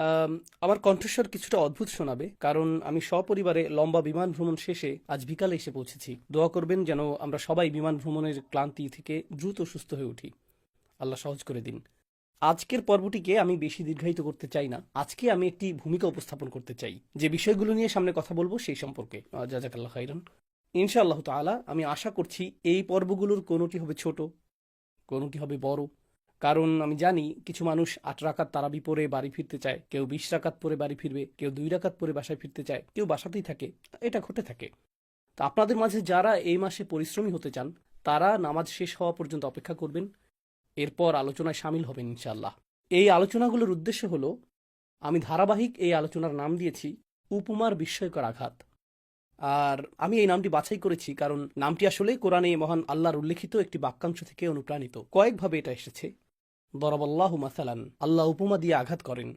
আম, আমার কণ্ঠস্বর কিছুটা অদ্ভুত শোনাবে, কারণ আমি সপরিবারে লম্বা বিমান ভ্রমণ শেষে আজ বিকালে এসে পৌঁছেছি। দোয়া করবেন যেন আমরা সবাই বিমান ভ্রমণের ক্লান্তি থেকে দ্রুত সুস্থ হয়ে উঠি। আল্লাহ সহজ করে দিন। আজকের পর্বটিকে আমি বেশি দীর্ঘায়িত করতে চাই না। আজকে আমি একটি ভূমিকা উপস্থাপন করতে চাই যে বিষয়গুলো নিয়ে সামনে কথা বলবো সেই সম্পর্কে। জাজাকাল্লাহ খাইরান। ইনশাআল্লাহ তাআলা আমি আশা করছি এই পর্বগুলোর কোনোটি হবে ছোট, কোনোটি হবে বড়। কারণ আমি জানি কিছু মানুষ ৮ রাকাত তারাবি পরে বাড়ি ফিরতে চায়, কেউ ২০ রাকাত পরে বাড়ি ফিরবে, কেউ ২ রাকাত পরে বাসায় ফিরতে চায়, কেউ বাসাতেই থাকে। এটা ঘটে থাকে। তো আপনাদের মাঝে যারা এই মাসে পরিশ্রমী হতে চান, তারা নামাজ শেষ হওয়া পর্যন্ত অপেক্ষা করবেন, এরপর আলোচনায় সামিল হবেন ইনশাআল্লাহ। এই আলোচনাগুলোর উদ্দেশ্য হলো, আমি ধারাবাহিক এই আলোচনার নাম দিয়েছি উপমার বিস্ময়কর আঘাত। আর আমি এই নামটি বাছাই করেছি কারণ নামটি আসলে কোরআনে মহান আল্লাহর উল্লেখিত একটি বাক্যাংশ থেকে অনুপ্রাণিত। কয়েকভাবে এটা এসেছে। দরাবাল্লাহু মাসালান, আল্লাহ উপমা দিয়ে আঘাত করেন।